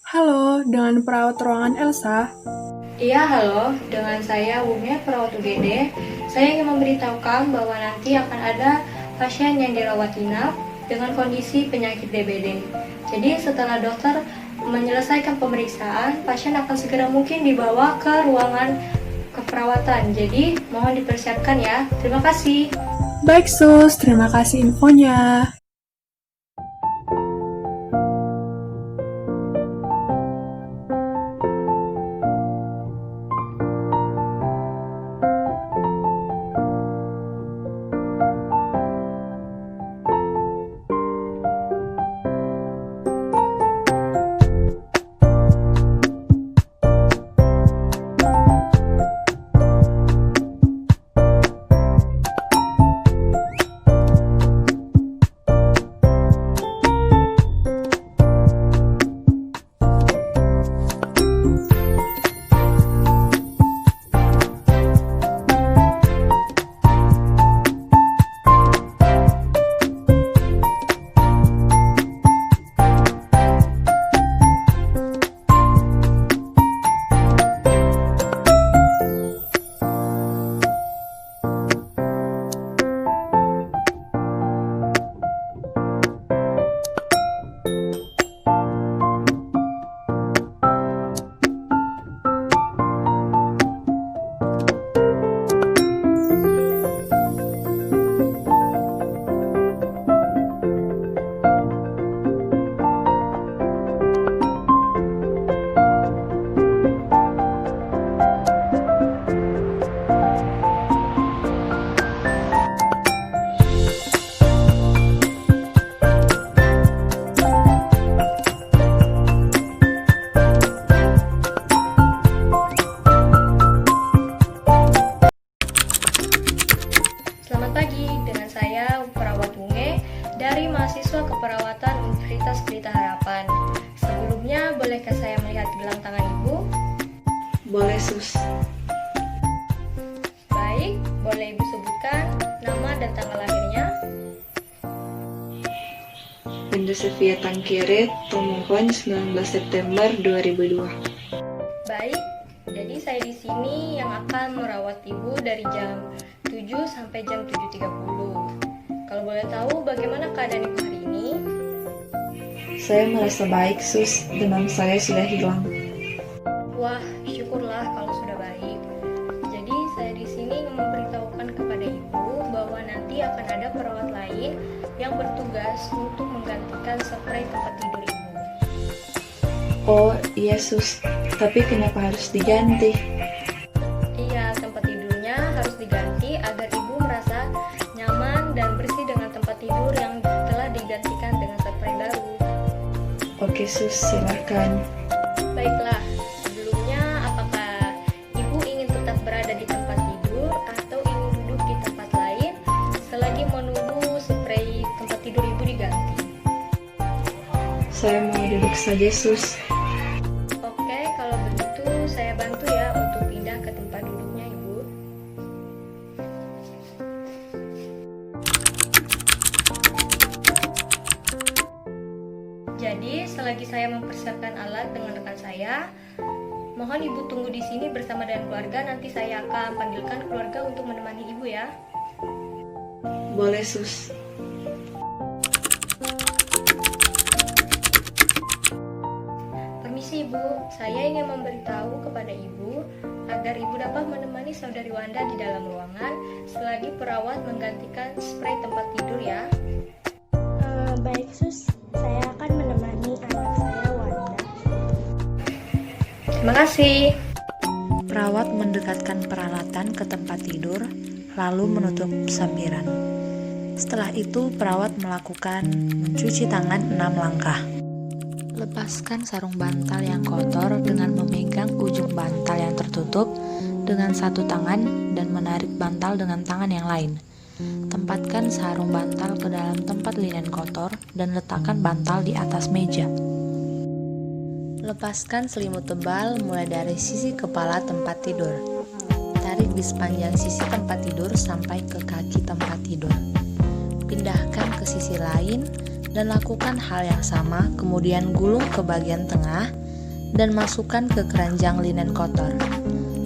Halo, dengan perawat ruangan Elsa. Iya, halo. Dengan saya Wume, perawat UGD. Saya ingin memberitahukan bahwa nanti akan ada pasien yang dirawat inap dengan kondisi penyakit DBD. Jadi setelah dokter menyelesaikan pemeriksaan, pasien akan segera mungkin dibawa ke ruangan keperawatan. Jadi mohon dipersiapkan ya. Terima kasih. Baik sus, terima kasih infonya. Selamat pagi, dengan saya perawat Wume dari mahasiswa keperawatan Universitas Pelita Harapan. Sebelumnya, bolehkah saya melihat gelang tangan Ibu? Boleh, Sus. Baik, boleh Ibu sebutkan nama dan tanggal lahirnya? Windu Sofia Tangkere, Tomohon, 19 September 2002. Baik, jadi saya di sini yang akan merawat Ibu dari jam 7 sampai jam 7.30. Kalau boleh tahu bagaimana keadaan Ibu hari ini? Saya merasa baik, Sus. Demam saya sudah hilang. Wah, syukurlah kalau sudah baik. Jadi saya di sini ingin memberitahukan kepada Ibu bahwa nanti akan ada perawat lain yang bertugas untuk menggantikan spray tempat tidur Ibu. Oh, iya, Sus. Tapi kenapa harus diganti? Iya, tempat tidurnya harus diganti agar Ibu merasa nyaman dan bersih dengan tempat tidur yang telah digantikan dengan spray baru. Oke, Sus. Silakan. Baiklah, sebelumnya apakah Ibu ingin tetap berada di tempat tidur atau ingin duduk di tempat lain selagi menunggu spray tempat tidur Ibu diganti? Saya mau duduk saja, Sus. Oke, kalau begitu saya bantu ya untuk pindah ke tempat duduknya Ibu. Jadi, selagi saya mempersiapkan alat dengan rekan saya, mohon Ibu tunggu di sini bersama dengan keluarga. Nanti saya akan panggilkan keluarga untuk menemani Ibu ya. Boleh, Sus. Permisi Ibu, saya ingin memberitahu kepada Ibu agar Ibu dapat menemani saudari Wanda di dalam ruangan selagi perawat menggantikan spray tempat tidur ya. Baik Sus, saya akan menemani anak saya Wanda. Terima kasih. Perawat mendekatkan peralatan ke tempat tidur, lalu menutup sambiran. Setelah itu, perawat melakukan mencuci tangan 6 langkah. Lepaskan sarung bantal yang kotor dengan memegang ujung bantal yang tertutup dengan satu tangan dan menarik bantal dengan tangan yang lain. Tempatkan sarung bantal ke dalam tempat linen kotor dan letakkan bantal di atas meja. Lepaskan selimut tebal mulai dari sisi kepala tempat tidur. Tarik di sepanjang sisi tempat tidur sampai ke kaki tempat tidur. Pindahkan ke sisi lain dan lakukan hal yang sama, kemudian gulung ke bagian tengah dan masukkan ke keranjang linen kotor.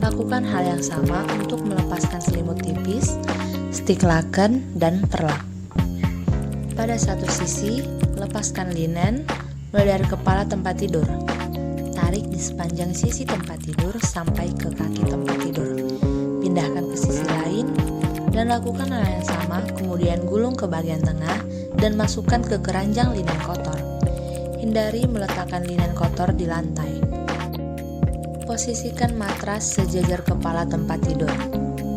Lakukan hal yang sama untuk melepaskan selimut tipis, stik laken, dan perlak. Pada satu sisi, lepaskan linen mulai dari kepala tempat tidur. Tarik di sepanjang sisi tempat tidur sampai ke kaki tempat tidur. Pindahkan ke sisi lain dan lakukan hal yang sama, kemudian gulung ke bagian tengah dan masukkan ke keranjang linen kotor. Hindari meletakkan linen kotor di lantai. Posisikan matras sejajar kepala tempat tidur.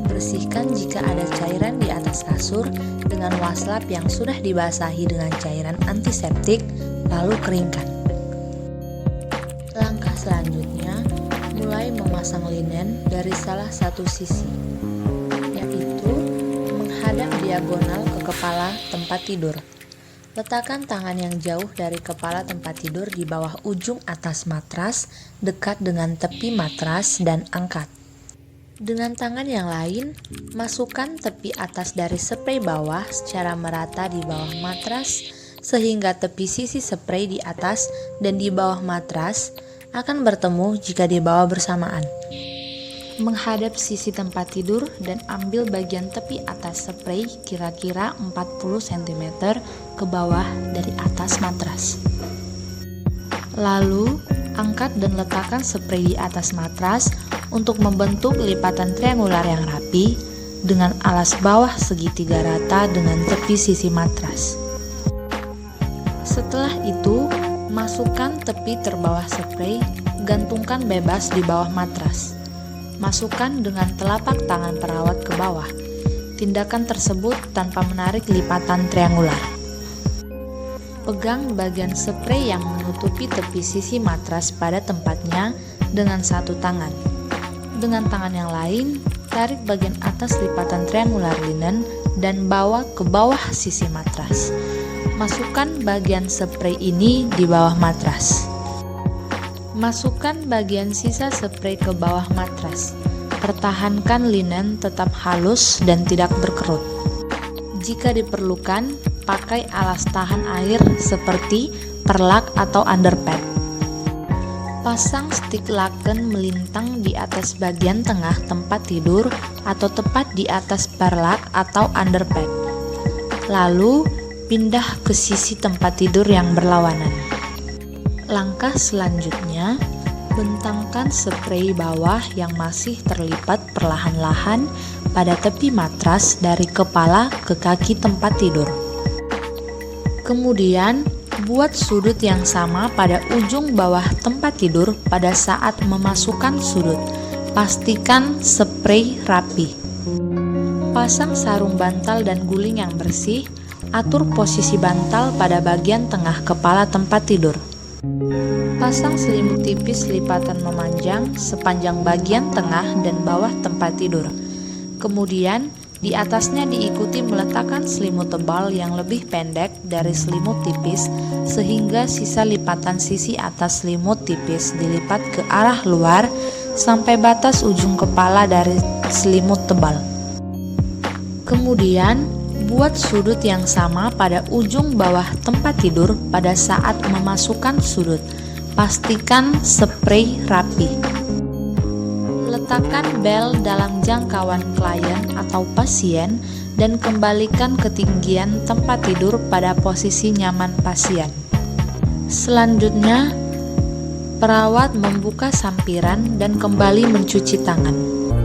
Bersihkan jika ada cairan di atas kasur dengan waslap yang sudah dibasahi dengan cairan antiseptik, lalu keringkan. Langkah selanjutnya, mulai memasang linen dari salah satu sisi, yaitu menghadap diagonal ke kepala tempat tidur. Letakkan tangan yang jauh dari kepala tempat tidur di bawah ujung atas matras, dekat dengan tepi matras, dan angkat. Dengan tangan yang lain, masukkan tepi atas dari sprei bawah secara merata di bawah matras, sehingga tepi sisi sprei di atas dan di bawah matras akan bertemu jika dibawa bersamaan. Menghadap sisi tempat tidur dan ambil bagian tepi atas sprei kira-kira 40 cm ke bawah dari atas matras. Lalu, angkat dan letakkan sprei di atas matras untuk membentuk lipatan triangular yang rapi dengan alas bawah segitiga rata dengan tepi sisi matras. Setelah itu, masukkan tepi terbawah sprei, gantungkan bebas di bawah matras. Masukkan dengan telapak tangan perawat ke bawah. Tindakan tersebut tanpa menarik lipatan triangular. Pegang bagian sprei yang menutupi tepi sisi matras pada tempatnya dengan satu tangan. Dengan tangan yang lain, tarik bagian atas lipatan triangular linen dan bawa ke bawah sisi matras. Masukkan bagian sprei ini di bawah matras. Masukkan bagian sisa sprei ke bawah matras. Pertahankan linen tetap halus dan tidak berkerut. Jika diperlukan, pakai alas tahan air seperti perlak atau underpad. Pasang stik laken melintang di atas bagian tengah tempat tidur atau tepat di atas perlak atau underpad. Lalu, pindah ke sisi tempat tidur yang berlawanan. Langkah selanjutnya, bentangkan sprei bawah yang masih terlipat perlahan-lahan pada tepi matras dari kepala ke kaki tempat tidur. Kemudian, buat sudut yang sama pada ujung bawah tempat tidur pada saat memasukkan sudut. Pastikan sprei rapi. Pasang sarung bantal dan guling yang bersih. Atur posisi bantal pada bagian tengah kepala tempat tidur. Pasang selimut tipis lipatan memanjang sepanjang bagian tengah dan bawah tempat tidur. Kemudian, di atasnya diikuti meletakkan selimut tebal yang lebih pendek dari selimut tipis sehingga sisa lipatan sisi atas selimut tipis dilipat ke arah luar sampai batas ujung kepala dari selimut tebal. Kemudian, buat sudut yang sama pada ujung bawah tempat tidur pada saat memasukkan sudut. Pastikan sprei rapi. Letakkan bel dalam jangkauan klien atau pasien dan kembalikan ketinggian tempat tidur pada posisi nyaman pasien. Selanjutnya, perawat membuka sampiran dan kembali mencuci tangan.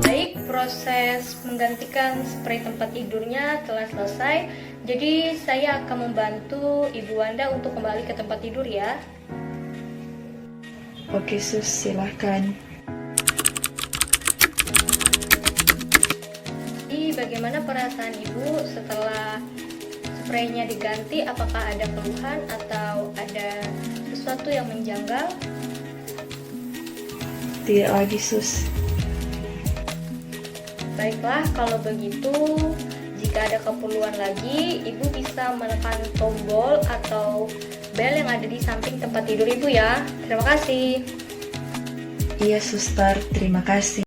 Baik, proses menggantikan sprei tempat tidurnya telah selesai. Jadi saya akan membantu Ibu Wanda untuk kembali ke tempat tidur ya. Oke sus, silahkan. Jadi bagaimana perasaan Ibu setelah spraynya diganti? Apakah ada keluhan atau ada sesuatu yang menjanggal? Tidak lagi sus. Baiklah, kalau begitu, jika jika ada keperluan lagi, Ibu bisa menekan tombol atau bel yang ada di samping tempat tidur Ibu ya. Terima kasih. Iya, suster. Terima kasih.